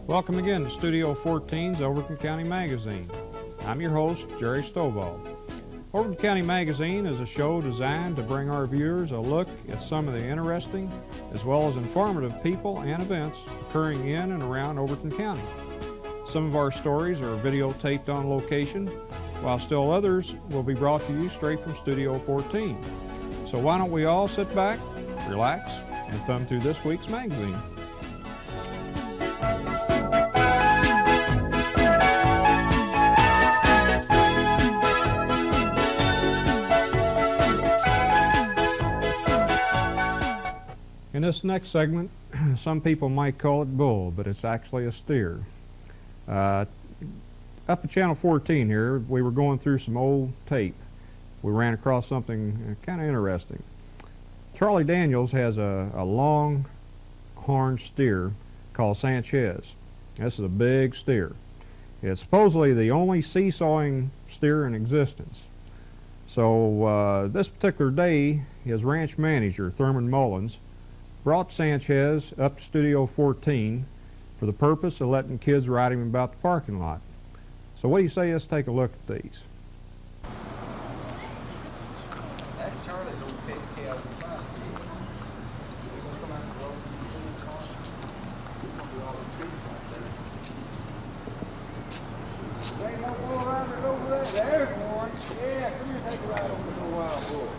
Welcome again to Studio 14's Overton County Magazine. I'm your host, Jerry Stovall. Overton County Magazine is a show designed to bring our viewers a look at some of the interesting as well as informative people and events occurring in and around Overton County. Some of our stories are videotaped on location, while still others will be brought to you straight from Studio 14. So why don't we all sit back, relax, and thumb through this week's magazine. In this next segment, some people might call it bull, but it's actually a steer. Up at Channel 14 here, we were going through some old tape. We ran across something kind of interesting. Charlie Daniels has a long horned steer called Sanchez. This is a big steer. It's supposedly the only seesawing steer in existence. So this particular day, his ranch manager, Thurman Mullins, brought Sanchez up to Studio 14 for the purpose of letting kids ride him about the parking lot. So what do you say, let's take a look at these. That's Charlie's old pet cow on the side. We're going to come out and roll the car. We're going to do all those trees like that. There ain't no bull riders over there. There's one. Yeah, come here and take a ride on this old wild bull.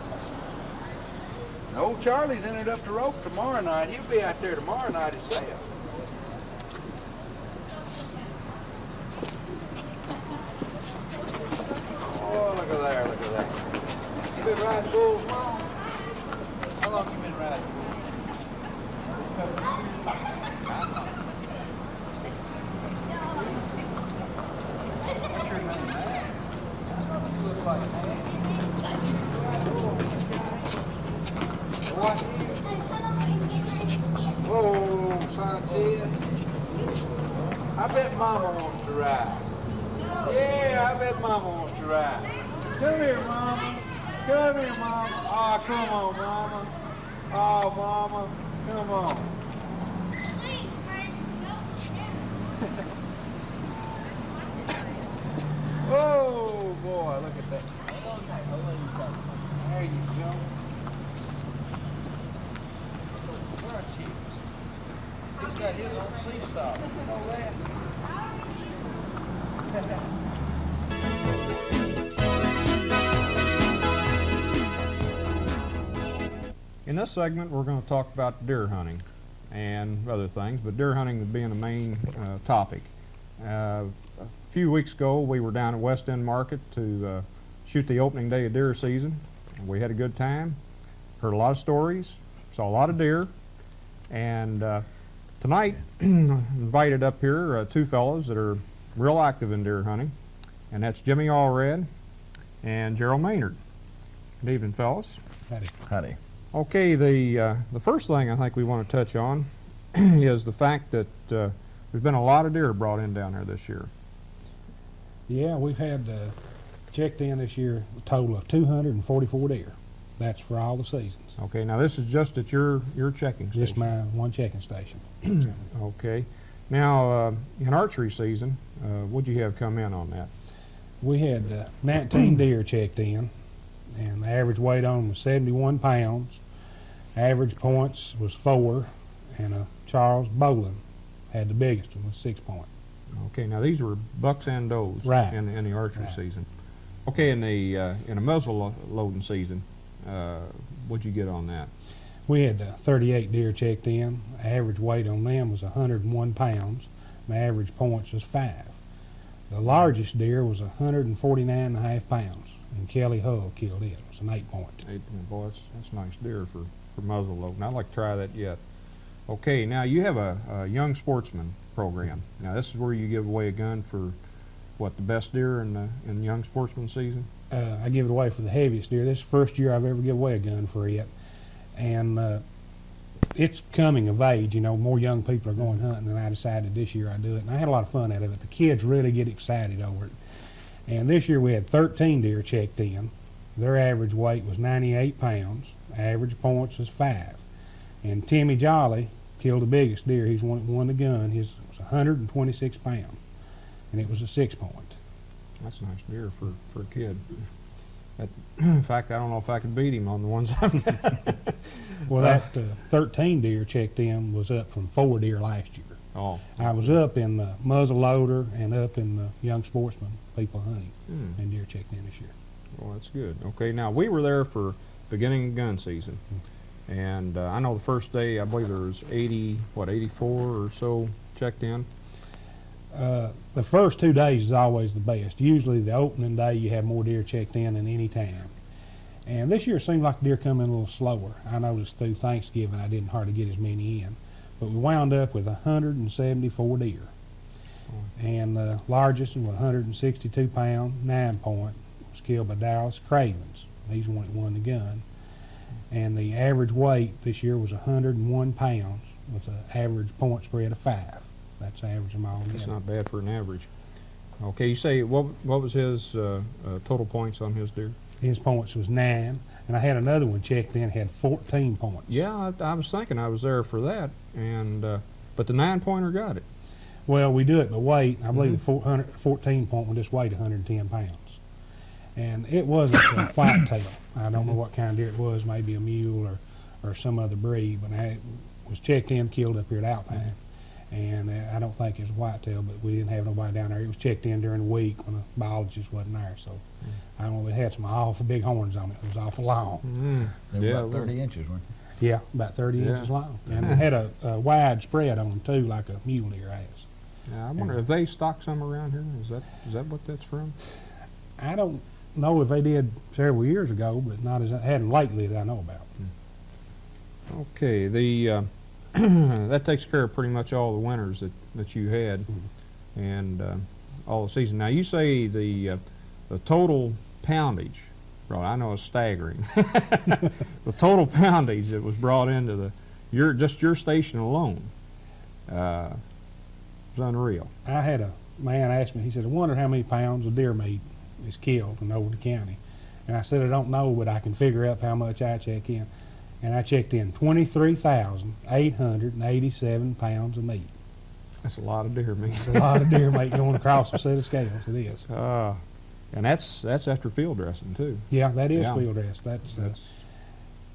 Old Charlie's entered up to rope tomorrow night. He'll be out there tomorrow night himself. Oh, look at there, look at there. You been riding bulls long? How long you been riding bulls? What's your name, man? You look like a man. What? Whoa, Sanchez. I bet Mama wants to ride. Yeah, I bet Mama wants to ride. Come here, Mama. Come here, Mama. Oh, come on, Mama. Oh, Mama. Come on. Oh, boy, look at that. There you go. He's got his own seesaw. You know that? In this segment, we're going to talk about deer hunting and other things, but deer hunting being the main topic. A few weeks ago, we were down at West End Market to shoot the opening day of deer season. We had a good time, heard a lot of stories, saw a lot of deer, and tonight, invited up here two fellows that are real active in deer hunting, and that's Jimmy Allred and Gerald Maynord. Good evening, fellas. Howdy. Howdy. Okay, the first thing I think we want to touch on is the fact that there's been a lot of deer brought in down here this year. Yeah, we've had checked in this year a total of 244 deer. That's for all the seasons. Okay, now this is just at your checking station. Just my one checking station. Okay. Now, in archery season, what'd you have come in on that? We had 19 deer checked in, and the average weight on them was 71 pounds. Average points was 4, and Charles Bolin had the biggest one with 6 points. Okay, now these were bucks and does Right. in the archery Right. season. Okay, in a muzzle loading season, what'd you get on that? We had 38 deer checked in. Average weight on them was 101 pounds. And the average points was 5. The largest deer was 149.5 pounds, and Kelly Hull killed it. It was an 8-point. Boy, that's nice deer for muzzle loading. I'd like to try that yet. Okay, now you have a young sportsman program. Now this is where you give away a gun for what, the best deer in young sportsman season? I give it away for the heaviest deer. This is the first year I've ever given away a gun for it. And it's coming of age. You know, more young people are going hunting, and I decided this year I'd do it. And I had a lot of fun out of it. The kids really get excited over it. And this year we had 13 deer checked in. Their average weight was 98 pounds. Average points was 5. And Timmy Jolly killed the biggest deer. He's won the gun. His was 126 pounds, and it was a 6-point. That's a nice deer for a kid. In fact, I don't know if I could beat him on the ones I've got. Well, that 13 deer checked in was up from 4 deer last year. Oh. I was up in the muzzle loader and up in the young sportsman people hunting, and deer checked in this year. Well, that's good. Okay, now we were there for beginning of gun season, and I know the first day I believe there was 84 or so checked in. The first 2 days is always the best. Usually the opening day you have more deer checked in than any time. And this year it seemed like deer come in a little slower. I noticed through Thanksgiving I didn't hardly get as many in. But we wound up with 174 deer. And the largest one was 162 pound, 9-point, was killed by Dallas Cravens. He's the one that won the gun. And the average weight this year was 101 pounds with an average point spread of 5. That's average them all together. That's not bad for an average. Okay, you say, what was his total points on his deer? His points was 9, and I had another one checked in, had 14 points. Yeah, I was thinking I was there for that, and but the 9-pointer got it. Well, we do it by weight. I believe the 14-point one just weighed 110 pounds. And it wasn't a whitetail. I don't know what kind of deer it was, maybe a mule or some other breed, but it was checked in, killed up here at Alpine. And I don't think it was a whitetail, but we didn't have nobody down there. It was checked in during the week when the biologist wasn't there. So I don't know, it had some awful big horns on it. It was awful long. They were about 30 inches, weren't they? Yeah, about 30 inches long. And it had a wide spread on them too, like a mule deer has. Yeah, I wonder if they stock some around here. Is that what that's from? I don't know if they did several years ago, but not as hadn't lately that I know about. Okay, the that takes care of pretty much all the winters that you had, and all the season. Now you say the total poundage, right? I know it's staggering. The total poundage that was brought into your station alone was unreal. I had a man ask me. He said, "I wonder how many pounds of deer meat is killed in Overton County," and I said, "I don't know, but I can figure out how much I check in." And I checked in 23,887 pounds of meat. That's a lot of deer meat. It's a lot of deer meat going across a set of scales. It is. And that's after field dressing too. Yeah, that is field dress. That's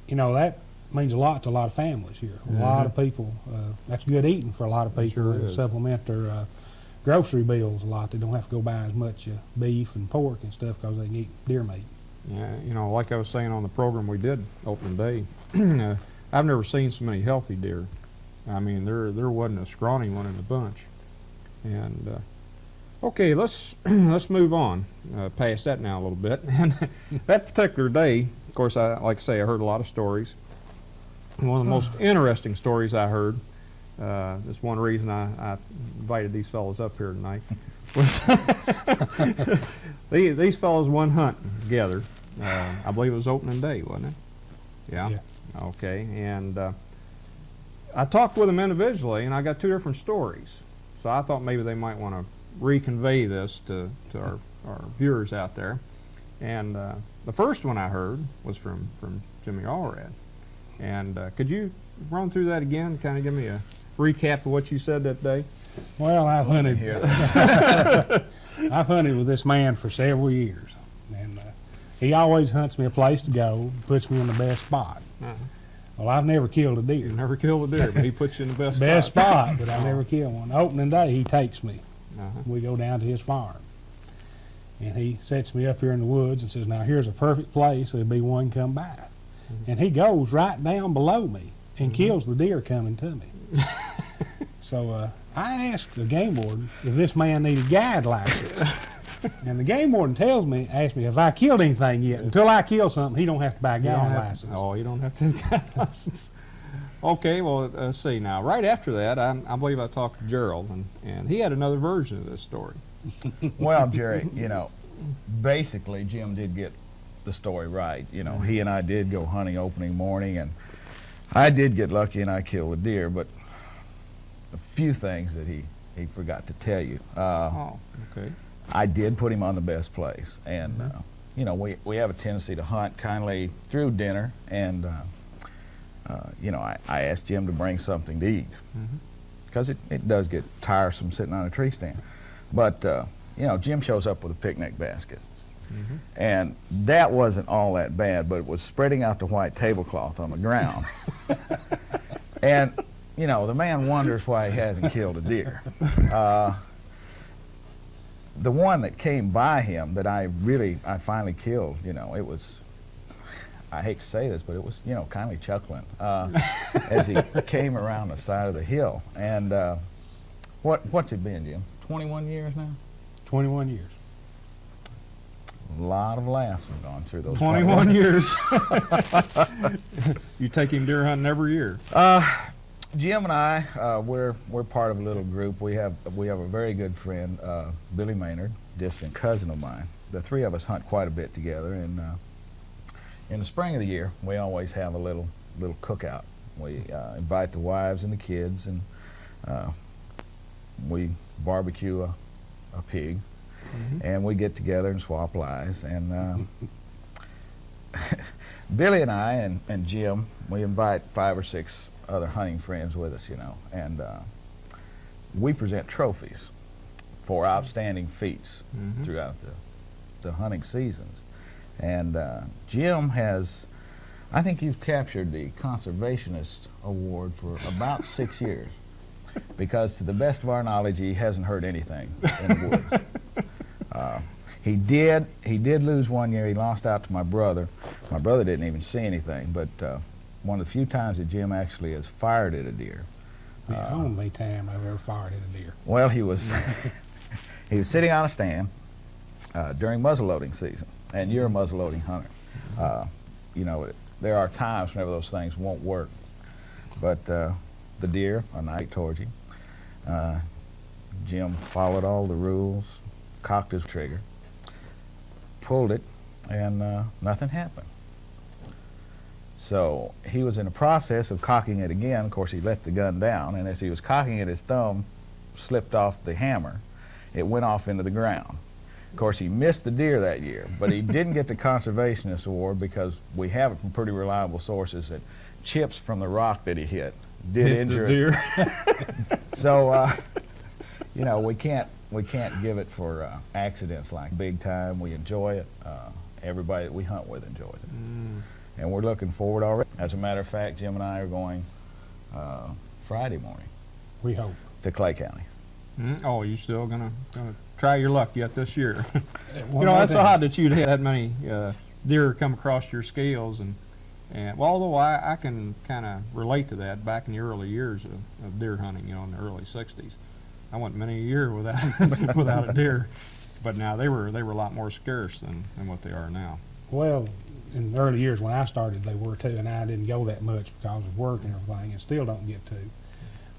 you know, that means a lot to a lot of families here. A lot of people. That's good eating for a lot of people. Sure to is. Supplement their grocery bills a lot. They don't have to go buy as much beef and pork and stuff because they can eat deer meat. Yeah, you know, like I was saying on the program we did opening day, I've never seen so many healthy deer. I mean, there wasn't a scrawny one in the bunch. And okay, let's move on past that now a little bit. And that particular day, of course, like I say, I heard a lot of stories. And one of the most interesting stories I heard, that's one reason I invited these fellows up here tonight, was these fellows went hunting together. I believe it was opening day, wasn't it? Yeah. Okay. And I talked with them individually, and I got 2 different stories. So I thought maybe they might want to reconvey this to our viewers out there. And the first one I heard was from Jimmy Allred. And could you run through that again, kind of give me a recap of what you said that day? Well, I've hunted. I've hunted with this man for several years, and he always hunts me a place to go, puts me in the best spot. Well, I've never killed a deer. You never killed a deer, but he puts you in the best spot, but I never killed one. Opening day, he takes me. We go down to his farm, and he sets me up here in the woods and says, "Now here's a perfect place. There'll be one come by," and he goes right down below me and kills the deer coming to me. So I asked the game warden if this man needed guide license. And the game warden asks me if I killed anything yet. Until I kill something, he don't have to buy a guide license. You don't have to have a guide license. Okay, well, let's see now. Right after that, I believe I talked to Gerald, and he had another version of this story. Well, Jerry, you know, basically Jim did get the story right. You know, he and I did go hunting opening morning, and I did get lucky and I killed a deer, but a few things that he forgot to tell you. Okay. I did put him on the best place, and you know, we have a tendency to hunt kindly through dinner, and you know, I asked Jim to bring something to eat, because it does get tiresome sitting on a tree stand. But, you know, Jim shows up with a picnic basket. And that wasn't all that bad, but it was spreading out the white tablecloth on the ground. And, you know, the man wonders why he hasn't killed a deer. The one that came by him that I finally killed, you know, it was, I hate to say this, but it was, you know, kind of chuckling as he came around the side of the hill. And what's it been, Jim? 21 years now? 21 years. A lot of laughs have gone through those 21 years. You take him deer hunting every year. Jim and I, we're part of a little group. We have a very good friend, Billy Maynord, distant cousin of mine. The three of us hunt quite a bit together, and in the spring of the year, we always have a little cookout. We invite the wives and the kids, and we barbecue a pig, and we get together and swap lies. And Billy and I and Jim, we invite 5 or 6 other hunting friends with us, you know, and we present trophies for outstanding feats throughout the hunting seasons. And Jim has, I think you've captured the Conservationist Award for about 6 years, because to the best of our knowledge, he hasn't hurt anything in the woods. He did lose one year. He lost out to my brother. My brother didn't even see anything, but one of the few times that Jim actually has fired at a deer. The only time I've ever fired at a deer. Well, he was he was sitting on a stand during muzzleloading season, and you're a muzzleloading hunter. You know, there are times whenever those things won't work, but the deer are night towards you. Jim followed all the rules, cocked his trigger, pulled it, and nothing happened. So he was in the process of cocking it again. Of course, he let the gun down, and as he was cocking it, his thumb slipped off the hammer. It went off into the ground. Of course, he missed the deer that year, but he didn't get the Conservationist Award because we have it from pretty reliable sources that chips from the rock that he hit did injure the deer. So, you know, we can't give it for accidents like big time. We enjoy it. Everybody that we hunt with enjoys it. And we're looking forward already. As a matter of fact, Jim and I are going Friday morning. We hope. To Clay County. Oh, you still gonna try your luck yet this year? You know, that's odd that you'd had that many deer come across your scales, and well, although I can kind of relate to that. Back in the early years of deer hunting, you know, in the early '60s, I went many a year without without a deer. But now they were a lot more scarce than what they are now. Well, in the early years when I started, they were too, and I didn't go that much because of work and everything, and still don't get to.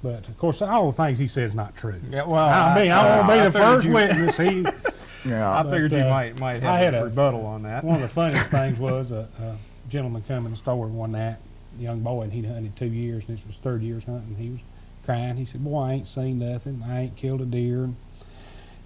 But of course, all the things he said is not true. Yeah, well, I won't be the first witness. I figured you might have a rebuttal on that. One of the funniest things was a gentleman come in the store one night, a young boy, and he'd hunted 2 years, and this was 3rd year's hunting. He was crying. He said, "Boy, I ain't seen nothing. I ain't killed a deer,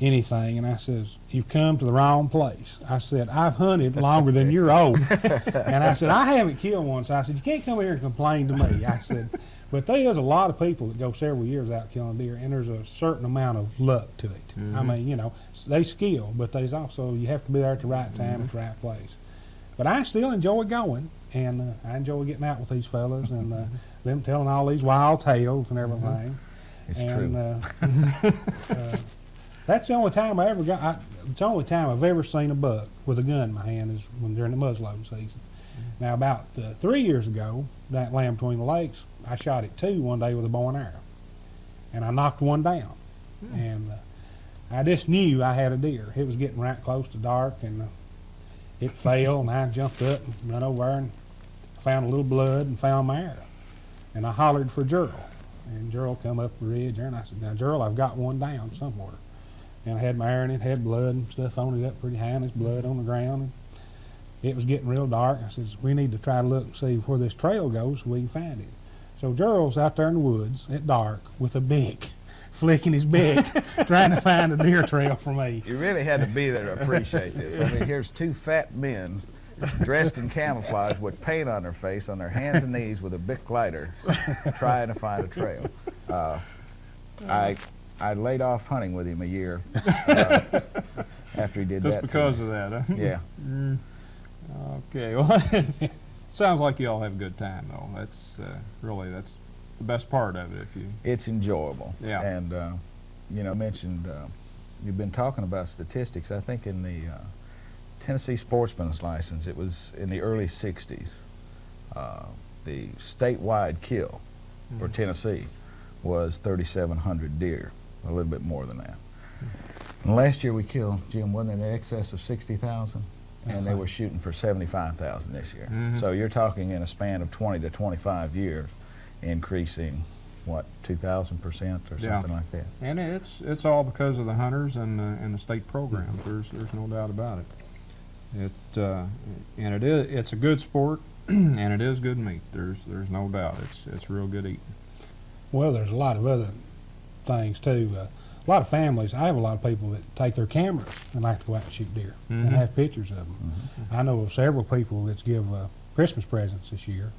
anything." And I says, "You've come to the wrong place." I said, "I've hunted longer than you're old." And I said, "I haven't killed one." So I said, "You can't come here and complain to me." I said, "But there's a lot of people that go several years without killing deer, and there's a certain amount of luck to it." I mean, you know, they skill, but there's also, you have to be there at the right time at the right place. But I still enjoy going, and I enjoy getting out with these fellas and them telling all these wild tales and everything. It's and, true. That's the only time I ever got. It's the only time I've ever seen a buck with a gun in my hand is when during the muzzleloading season. Now, about 3 years ago, that Lamb Between the Lakes, I shot it 2 one day with a bow and arrow, and I knocked one down. And I just knew I had a deer. It was getting right close to dark, and it fell, and I jumped up and run over there and found a little blood and found my arrow. And I hollered for Gerald, and Gerald come up the ridge there, and I said, "Now, Gerald, I've got one down somewhere." And I had my arrow in it, had blood and stuff on it up pretty high, and there's blood on the ground. And it was getting real dark. I said, "We need to try to look and see where this trail goes so we can find it." So Gerald's out there in the woods at dark with a bick, flicking his bick, trying to find a deer trail for me. You really had to be there to appreciate this. I mean, here's 2 fat men dressed in camouflage with paint on their face, on their hands and knees with a Bic lighter, trying to find a trail. I laid off hunting with him a year after he did that. Just because of that, huh? Yeah. Okay, well, sounds like you all have a good time, though. That's really, that's the best part of it. If you, It's enjoyable. Yeah. And, you know, mentioned, you've been talking about statistics. I think in the Tennessee Sportsman's License, it was in the early 60s, the statewide kill for Tennessee was 3,700 deer, a little bit more than that. And last year we killed, Jim, wasn't it in excess of 60,000? And they were shooting for 75,000 this year. So you're talking in a span of 20 to 25 years, increasing, what, 2,000% or something like that. and it's all because of the hunters and the state program. There's no doubt about it. And it's a good sport, and it is good meat. There's no doubt. It's real good eating. Well, there's a lot of other things too. A lot of families, I have a lot of people that take their cameras and like to go out and shoot deer and have pictures of them. I know of several people that give Christmas presents this year,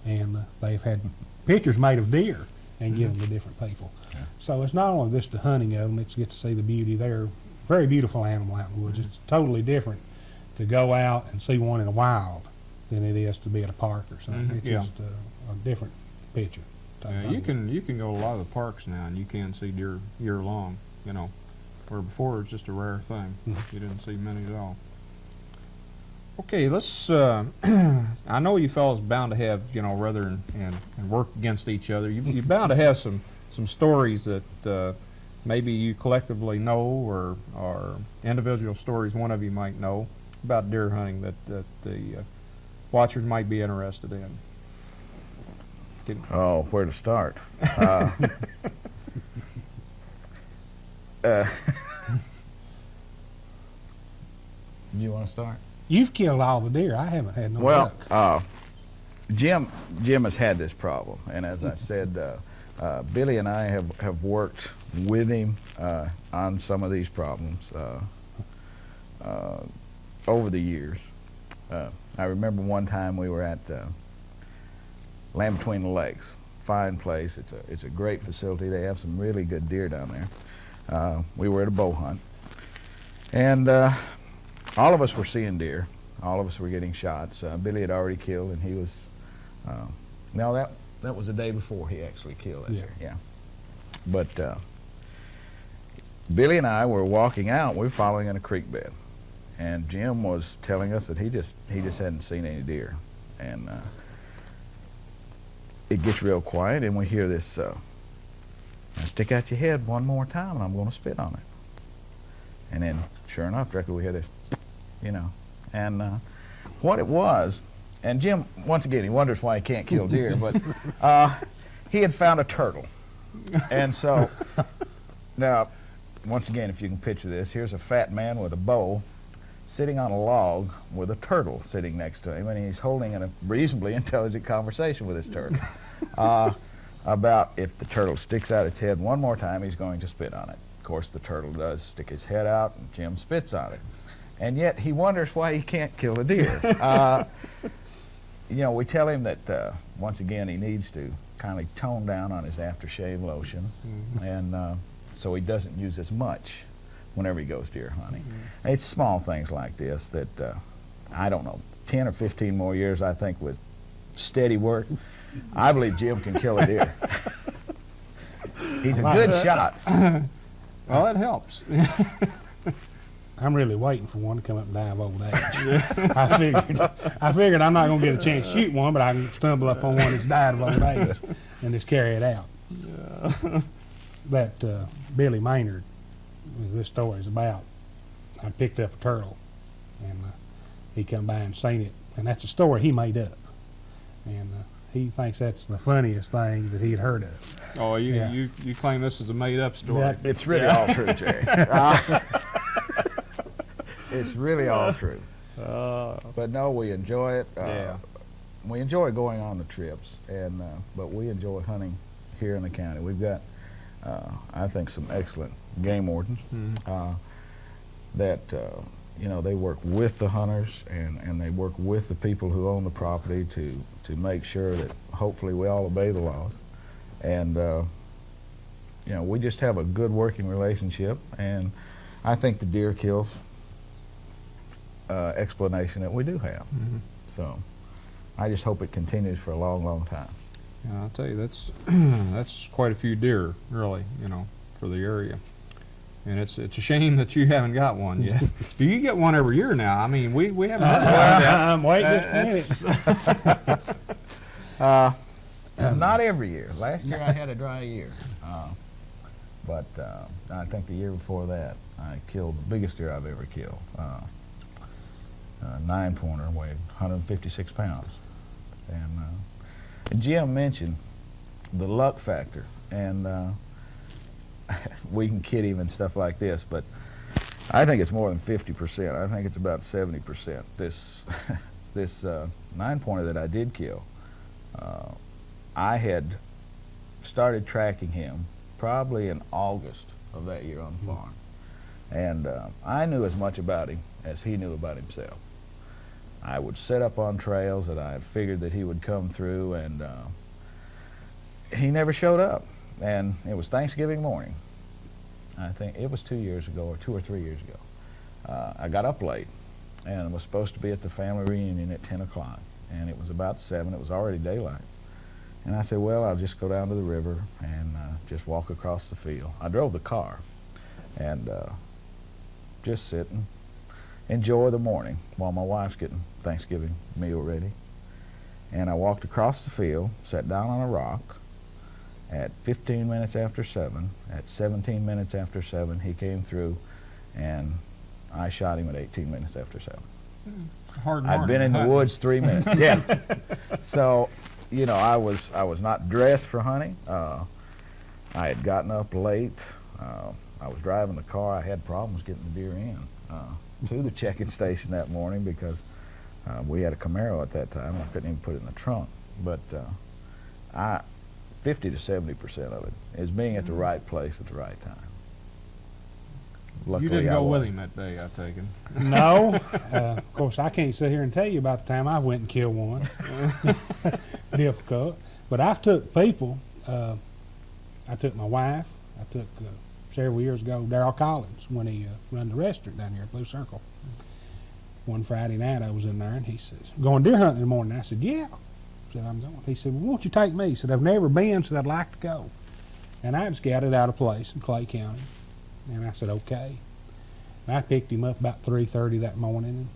and they've had pictures made of deer and give them to different people. So it's not only just the hunting of them, it's get to see the beauty. They're very beautiful animal out in the woods. It's totally different to go out and see one in the wild than it is to be at a park or something. It's just a different picture. Yeah, you can go to a lot of the parks now, and you can see deer year long. You know, where before it was just a rare thing. You didn't see many at all. Okay, let's. I know you fellas bound to have, you know, rather and work against each other. You're bound to have some stories that maybe you collectively know, or individual stories one of you might know about deer hunting that the watchers might be interested in. Oh, where to start? You want to start? You've killed all the deer. I haven't had no luck. Well, Jim has had this problem, and as I said, Billy and I have worked with him on some of these problems over the years. I remember one time we were at Land Between the Lakes, fine place. It's a great facility. They have some really good deer down there. We were at a bow hunt, and all of us were seeing deer. All of us were getting shots. Billy had already killed, and he was. No, that was the day before he actually killed that deer. Yeah, but Billy and I were walking out. We were following in a creek bed, and Jim was telling us that he just hadn't seen any deer, and it gets real quiet, and we hear this, now stick out your head one more time, and I'm going to spit on it. And then, sure enough, directly we hear this, you know. And what it was, and Jim, once again, he wonders why he can't kill deer, but he had found a turtle. And so, now, once again, if you can picture this, here's a fat man with a bow sitting on a log with a turtle sitting next to him, and he's holding a reasonably intelligent conversation with his turtle about if the turtle sticks out its head one more time, he's going to spit on it. Of course, the turtle does stick his head out, and Jim spits on it. And yet, he wonders why he can't kill a deer. You know, we tell him that, once again, he needs to kind of tone down on his aftershave lotion, and so he doesn't use as much whenever he goes deer hunting. It's small things like this that, I don't know, 10 or 15 more years, I think, with steady work, I believe Jim can kill a deer. He's a good shot. Well, that helps. I'm really waiting for one to come up and die of old age. I figured I'm not going to get a chance to shoot one, but I can stumble up on one that's died of old age and just carry it out. That Billy Maynord, as this story is about, I picked up a turtle, and he come by and seen it, and that's a story he made up, and he thinks that's the funniest thing that he'd heard of. Oh, you claim this is a made-up story? It's really all true, Jerry. It's really all true. But no, we enjoy it. We enjoy going on the trips, and but we enjoy hunting here in the county. We've got, I think, some excellent game wardens that you know, they work with the hunters and they work with the people who own the property to make sure that hopefully we all obey the laws. And, you know, we just have a good working relationship, and I think the deer kills explanation that we do have. Mm-hmm. So I just hope it continues for a long, long time. Yeah, I'll tell you, that's that's quite a few deer, really, you know, for the area. And it's a shame that you haven't got one yet. Do you get one every year now? I mean, we haven't heard about that. I'm waiting just a minute. Not every year. Last year I had a dry year. But I think the year before that, I killed the biggest deer I've ever killed. A 9-pointer weighed 156 pounds. And Jim mentioned the luck factor, and we can kid him and stuff like this, but I think it's more than 50%. I think it's about 70%. This 9-pointer that I did kill, I had started tracking him probably in August of that year on the farm. And I knew as much about him as he knew about himself. I would set up on trails that I had figured that he would come through, and he never showed up. And it was Thanksgiving morning. I think it was 2 years ago, or 2 or 3 years ago. I got up late and was supposed to be at the family reunion at 10 o'clock. And it was about 7. It was already daylight. And I said, well, I'll just go down to the river and just walk across the field. I drove the car and just sit and enjoy the morning while my wife's getting Thanksgiving meal ready. And I walked across the field, sat down on a rock. At 15 minutes after 7, at 17 minutes after 7, he came through, and I shot him at 18 minutes after 7. Hard morning. I'd been in the woods 3 minutes. Yeah. So, you know, I was not dressed for hunting. I had gotten up late. I was driving the car. I had problems getting the deer in to the check-in station that morning because we had a Camaro at that time. I couldn't even put it in the trunk. But 50 to 70% of it is being at the right place at the right time. Luckily, you didn't I go was. with him that day, I take it. No. Of course, I can't sit here and tell you about the time I went and killed one. Difficult. But I've took people. I took my wife. I took several years ago Darrell Collins when he run the restaurant down here at Blue Circle. One Friday night I was in there and he says, going deer hunting in the morning. I said, yeah. I said, I'm going. He said, well, won't you take me? He said, I've never been, said I'd like to go. And I had scouted out a place in Clay County. And I said, okay. And I picked him up about 3:30 that morning, and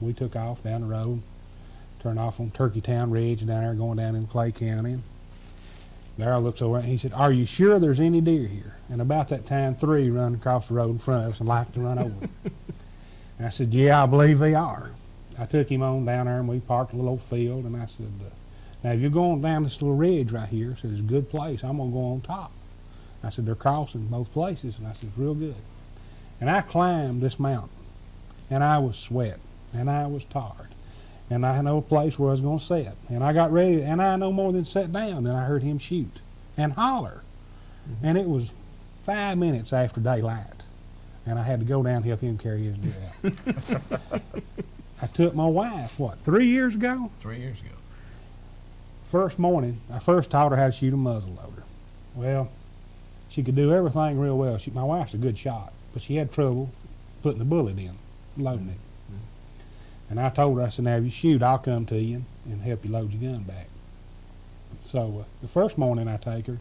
we took off down the road, turned off on Turkeytown Ridge down there, going down in Clay County. And Darrell looks over and he said, are you sure there's any deer here? And about that time, 3 run across the road in front of us and like to run over. And I said, yeah, I believe they are. I took him on down there, and we parked a little old field, and I said, now if you're going down this little ridge right here, so it's a good place, I'm going to go on top. I said, they're crossing both places, and I said, it's real good. And I climbed this mountain, and I was sweating, and I was tired, and I know a place where I was going to sit, and I got ready, and I no more than sat down, and I heard him shoot and holler, and it was 5 minutes after daylight, and I had to go down and help him carry his deer out. I took my wife, 3 years ago? 3 years ago. First morning, I first taught her how to shoot a muzzleloader. Well, she could do everything real well. My wife's a good shot, but she had trouble putting the bullet in, loading it. And I told her, I said, now if you shoot, I'll come to you and help you load your gun back. So the first morning I take her,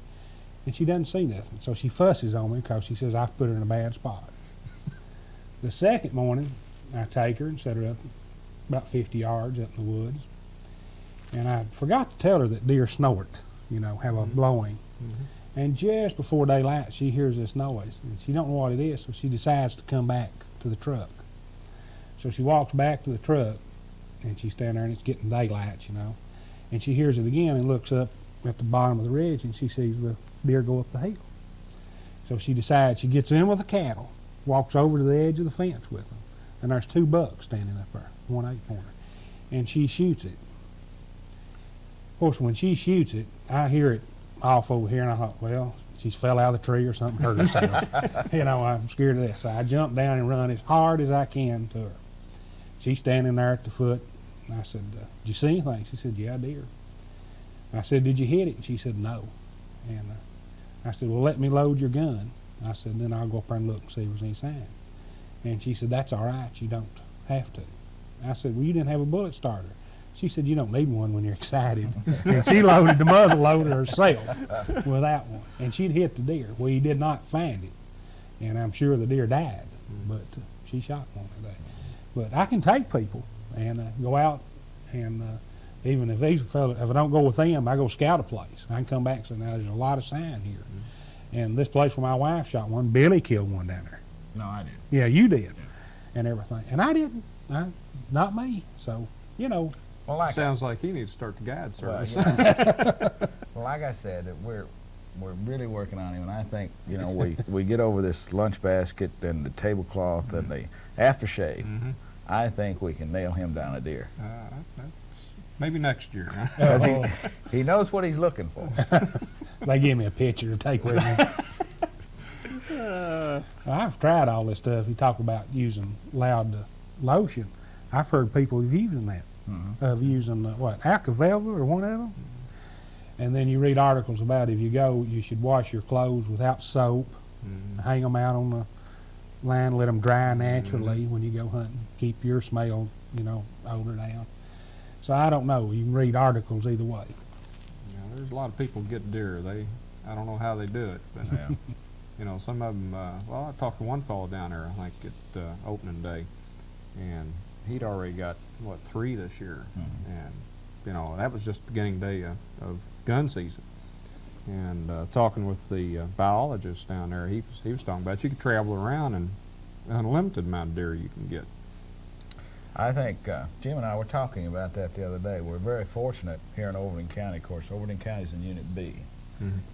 and she doesn't see nothing. So she fusses on me because she says I put her in a bad spot. The second morning, I take her and set her up about 50 yards up in the woods. And I forgot to tell her that deer snort, have a blowing. And just before daylight, she hears this noise, and she don't know what it is, so she decides to come back to the truck. So she walks back to the truck, and she's standing there, and it's getting daylight, and she hears it again and looks up at the bottom of the ridge, and she sees the deer go up the hill. So she decides, she gets in with the cattle, walks over to the edge of the fence with them, and there's 2 bucks standing up there, 1 8-pointer, and she shoots it. Of course, when she shoots it, I hear it off over here, and I thought, well, she's fell out of the tree or something, hurt herself. You know, I'm scared of that. So I jumped down and run as hard as I can to her. She's standing there at the foot. And I said, did you see anything? She said, yeah, deer. I said, did you hit it? And she said, no. And I said, well, let me load your gun. I said, then I'll go up there and look and see if there's any sign. And she said, that's all right. You don't have to. I said, well, you didn't have a bullet starter. She said, you don't need one when you're excited. And she loaded the muzzle loader herself without one. And she'd hit the deer. Well, he did not find it. And I'm sure the deer died. But she shot one today. But I can take people and go out and even if these fellas, if I don't go with them, I go scout a place. I can come back and say, now there's a lot of sign here. And this place where my wife shot one, Billy killed one down there. No, I did. Yeah, you did. And everything. And I didn't. Not me. So, you know. Well, like Sounds like he needs to start the guide service. well, like I said, we're really working on him, and I think, you know, we get over this lunch basket and the tablecloth and the aftershave. I think we can nail him down a deer. Maybe next year. Huh? Because he knows what he's looking for. They give me a picture to take with me. I've tried all this stuff. You talk about using loud lotion. I've heard people using that. Of using, Alka-Velva or one of them. And then you read articles about if you go, you should wash your clothes without soap, hang them out on the line, let them dry naturally when you go hunting. Keep your smell, you know, odor down. So I don't know. You can read articles either way. Yeah, there's a lot of people get deer. I don't know how they do it, but you know, some of them. Well, I talked to one fellow down there, I think at opening day, and he'd already got 3 this year, and you know that was just beginning day of gun season. And talking with the biologist down there, he was talking about you can travel around and unlimited amount of deer you can get. I think Jim and I were talking about that the other day. We're very fortunate here in Overton County. Of course, Overton County is in Unit B,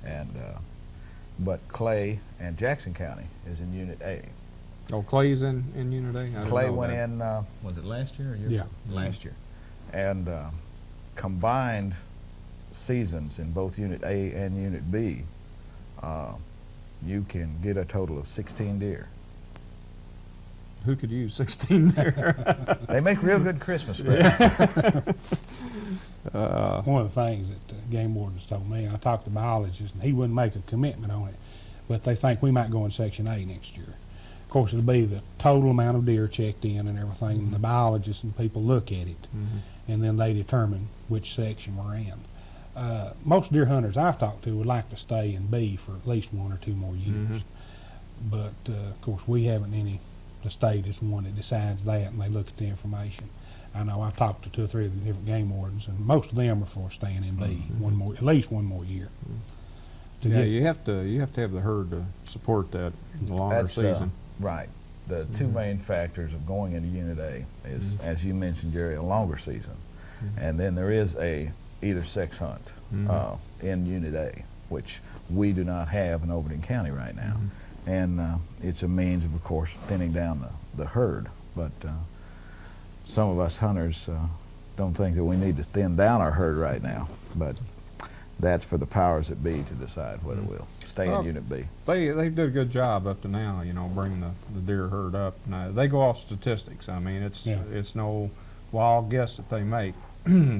and but Clay and Jackson County is in Unit A. Oh, Clay's in Unit A? I didn't Clay know went that. in, was it last year or year? Yeah. Last year. And combined seasons in both Unit A and Unit B, you can get a total of 16 deer. Who could use 16 deer? They make real good Christmas presents. One of the things that the game wardens told me, I talked to biologists, and he wouldn't make a commitment on it, but they think we might go in Section A next year. Of course, it'll be the total amount of deer checked in and everything, and the biologists and people look at it, and then they determine which section we're in. Most deer hunters I've talked to would like to stay in B for at least 1 or 2 more years. But, of course, we haven't any. The state is one that decides that, and they look at the information. I know I've talked to 2 or 3 of the different game wardens, and most of them are for staying in B at least one more year. Yeah, you have to have the herd to support that in the longer season. Right. The 2 main factors of going into Unit A is, as you mentioned, Jerry, a longer season, and then there is a either sex hunt in Unit A, which we do not have in Overton County right now. And it's a means of course, thinning down the herd. But some of us hunters don't think that we need to thin down our herd right now. But that's for the powers that be to decide whether we'll stay in Unit B. They did a good job up to now, you know, bringing the deer herd up. Now, they go off statistics. I mean, it's no wild guess that they make.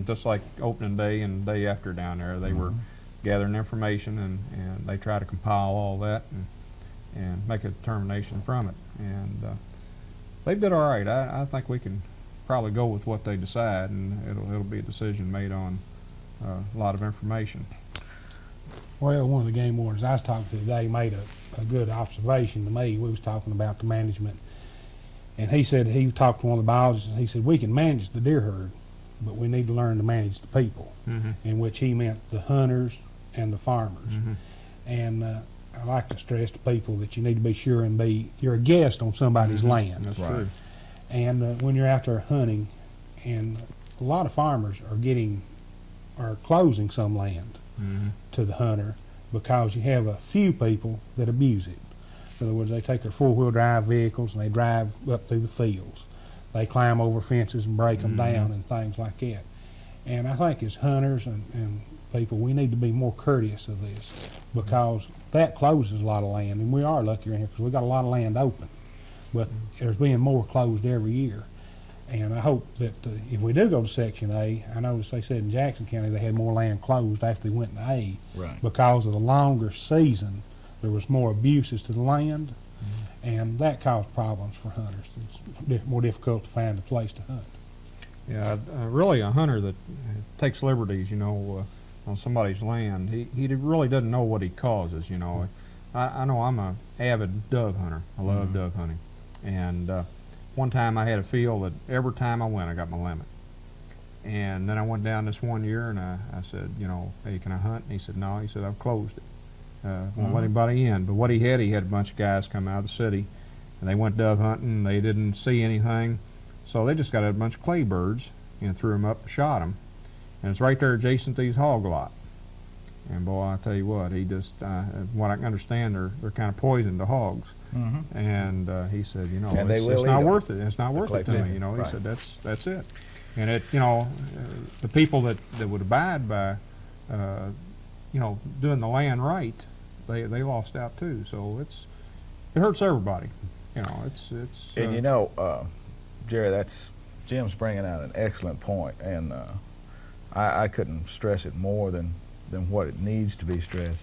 Just like opening day and day after down there, they were gathering information and they try to compile all that and make a determination from it. And they did all right. I think we can probably go with what they decide, and it'll be a decision made on a lot of information. Well, one of the game wardens I was talking to today made a good observation to me. We was talking about the management, and he said he talked to one of the biologists, and he said we can manage the deer herd, but we need to learn to manage the people, in which he meant the hunters and the farmers. And I like to stress to people that you need to be sure and you're a guest on somebody's land. That's true. And when you're out there hunting, and a lot of farmers are closing some land to the hunter because you have a few people that abuse it. In other words, they take their 4-wheel drive vehicles and they drive up through the fields. They climb over fences and break them down and things like that. And I think as hunters and people, we need to be more courteous of this, because that closes a lot of land, and we are lucky around here because we got a lot of land open, but there's being more closed every year. And I hope that if we do go to Section A, I noticed they said in Jackson County they had more land closed after they went to A. Right. Because of the longer season, there was more abuses to the land, and that caused problems for hunters. It's more difficult to find a place to hunt. Yeah, really a hunter that takes liberties, on somebody's land, he really doesn't know what he causes, I know I'm a avid dove hunter. I love dove hunting. And one time I had a field that every time I went I got my limit. And then I went down this one year and I said, hey, can I hunt? And he said, no. He said, I've closed it. Won't let anybody in. But what he had a bunch of guys come out of the city, and they went dove hunting. They didn't see anything. So they just got a bunch of clay birds and threw them up and shot them. And it's right there adjacent to his hog lot. And boy, I tell you what, he just, what I can understand, they're kind of poison to hogs. And he said, it's not worth it. It's not worth it to me. He said, that's it. And it, the people that would abide by, doing the land right, they lost out too. So it hurts everybody. It's. And Jerry, Jim's bringing out an excellent point, and I couldn't stress it more than what it needs to be stressed.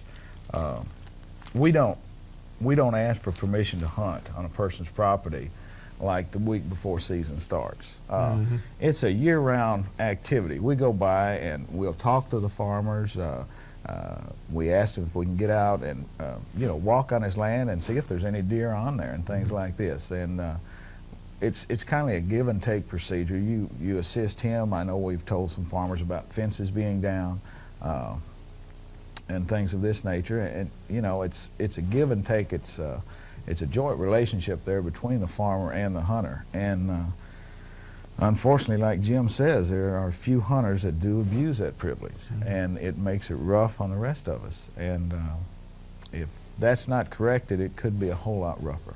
We don't ask for permission to hunt on a person's property like the week before season starts. It's a year-round activity. We go by and we'll talk to the farmers. We ask them if we can get out and walk on his land and see if there's any deer on there and things like this. And it's kind of a give and take procedure. You assist him. I know we've told some farmers about fences being down and things of this nature. And it's a give and take. It's a joint relationship there between the farmer and the hunter. And unfortunately, like Jim says, there are a few hunters that do abuse that privilege, and it makes it rough on the rest of us. And if that's not corrected, it could be a whole lot rougher.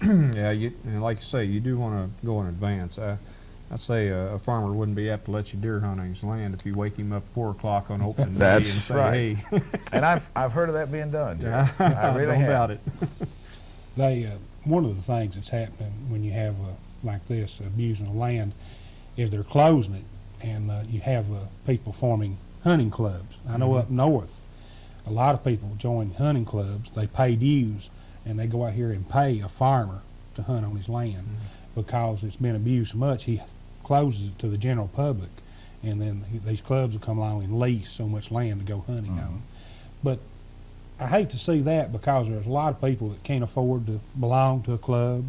Yeah, and like you say, you do want to go in advance. I'd say a farmer wouldn't be apt to let you deer hunt on his land if you wake him up 4 o'clock on opening day and say, right. Hey. And I've heard of that being done, Jerry. I really have. About it. One of the things that's happening when you have like this abusing of land is they're closing it, and you have people forming hunting clubs. I know up north, a lot of people join hunting clubs. They pay dues, and they go out here and pay a farmer to hunt on his land because it's been abused so much. He closes it to the general public, and then these clubs will come along and lease so much land to go hunting on. But I hate to see that, because there's a lot of people that can't afford to belong to a club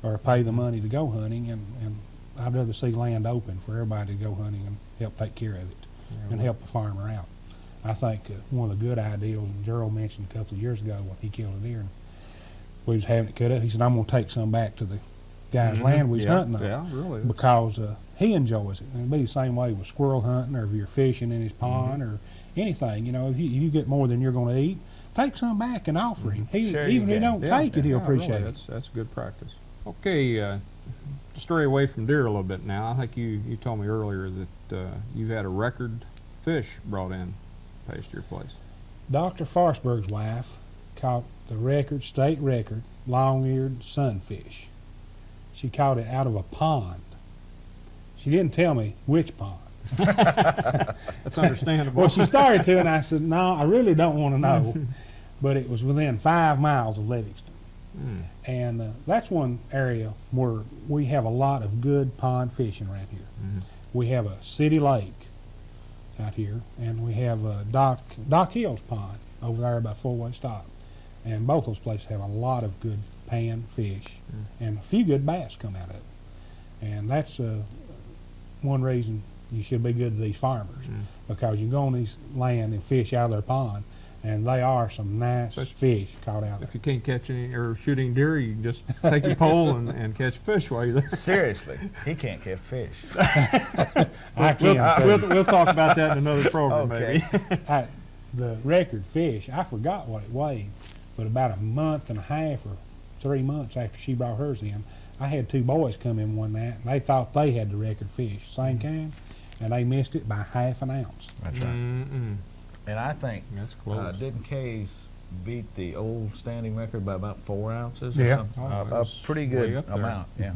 or pay the money to go hunting, and I'd rather see land open for everybody to go hunting and help take care of it and help the farmer out. I think one of the good ideas, and Gerald mentioned a couple of years ago when he killed a deer, and we was having it cut up, he said, I'm going to take some back to the guy's land we was hunting on. Yeah, really. Because he enjoys it. And it'd be the same way with squirrel hunting, or if you're fishing in his pond or anything. If you get more than you're going to eat, take some back and offer him. Even if he don't take it, he'll appreciate it. That's good practice. Okay, to stray away from deer a little bit now, I think you told me earlier that you had a record fish brought in past your place. Dr. Forsberg's wife caught the state record, long-eared sunfish. She caught it out of a pond. She didn't tell me which pond. That's understandable. Well, she started to, and I said, no, I really don't want to know. But it was within 5 miles of Livingston. And that's one area where we have a lot of good pond fishing around here. We have a city lake out here, and we have a Doc Hill's pond over there by Four-Way Stop. And both those places have a lot of good pan fish, and a few good bass come out of it. And that's one reason you should be good to these farmers, because you go on these land and fish out of their pond, and they are some nice fish caught out there. If you can't catch any or shoot any deer, you can just take your pole and catch fish while you're there. Seriously, he can't catch fish. I can't. We'll talk about that in another program, maybe. The record fish, I forgot what it weighed, but about a month and a half or 3 months after she brought hers in, I had 2 boys come in one night, and they thought they had the record fish, same kind, and they missed it by half an ounce. That's right. Mm-mm. And I think, That's close. didn't Kay's beat the old standing record by about 4 ounces? Or Yeah. something? Oh, it A was pretty way good up there. amount, yeah.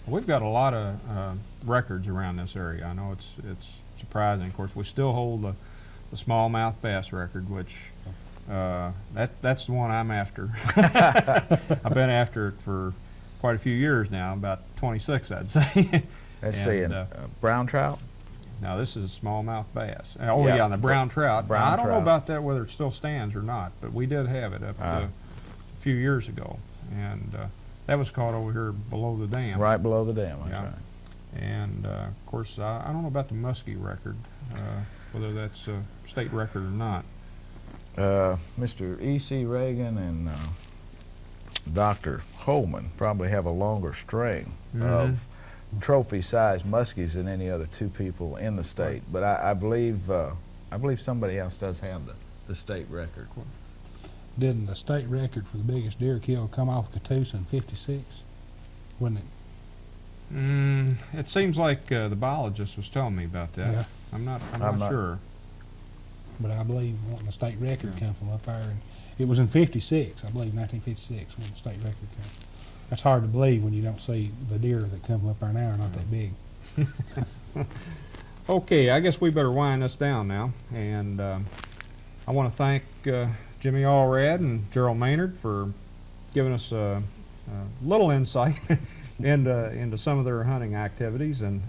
We've got a lot of records around this area. I know it's surprising. Of course, we still hold the smallmouth bass record, which that's the one I'm after. I've been after it for quite a few years now, about 26, I'd say. Let's And, see, brown trout? Now this is smallmouth bass. Oh Yeah, yeah, and the brown trout. brown Now, I don't know trout. about that, whether it still stands or not, but we did have it up to a few years ago, and that was caught over here below the dam. Right below the dam, that's Yeah. right. And of course, I don't know about the muskie record, whether that's a state record or not. Mr. E.C. Reagan and Dr. Holman probably have a longer string of trophy-sized muskies than any other two people in the state. But I believe somebody else does have the state record. Didn't the state record for the biggest deer kill come off Catoosa in '56? Wasn't it? It seems like the biologist was telling me about that. Yeah. I'm not sure. But I believe the state record come from up there. And it was in '56, I believe, 1956, when the state record came. That's hard to believe when you don't see the deer that come up there now are not that big. Okay, I guess we better wind this down now. And I want to thank Jimmy Allred and Gerald Maynord for giving us a little insight into some of their hunting activities and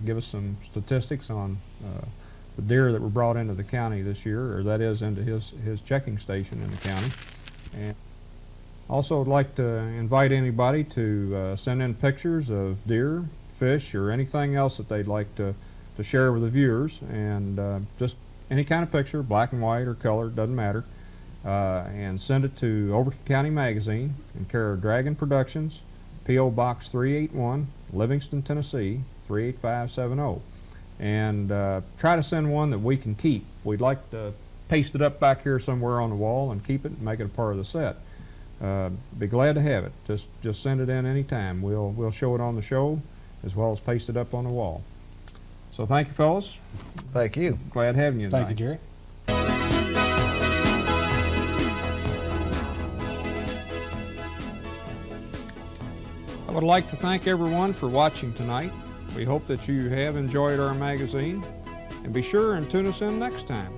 give us some statistics on the deer that were brought into the county this year, or that is into his checking station in the county. And also would like to invite anybody to send in pictures of deer, fish, or anything else that they'd like to share with the viewers, and just any kind of picture, black and white or color, doesn't matter, and send it to Overton County Magazine in care of Dragon Productions, P.O. Box 381, Livingston, Tennessee 38570. And try to send one that we can keep. We'd like to paste it up back here somewhere on the wall and keep it and make it a part of the set. Be glad to have it. Just send it in anytime. We'll show it on the show as well as paste it up on the wall. So thank you, fellas. Thank you. Glad having you tonight. Thank you, Jerry. I would like to thank everyone for watching tonight. We hope that you have enjoyed our magazine, and be sure and tune us in next time.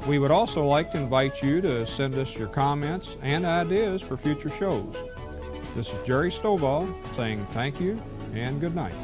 We would also like to invite you to send us your comments and ideas for future shows. This is Jerry Stovall saying thank you and good night.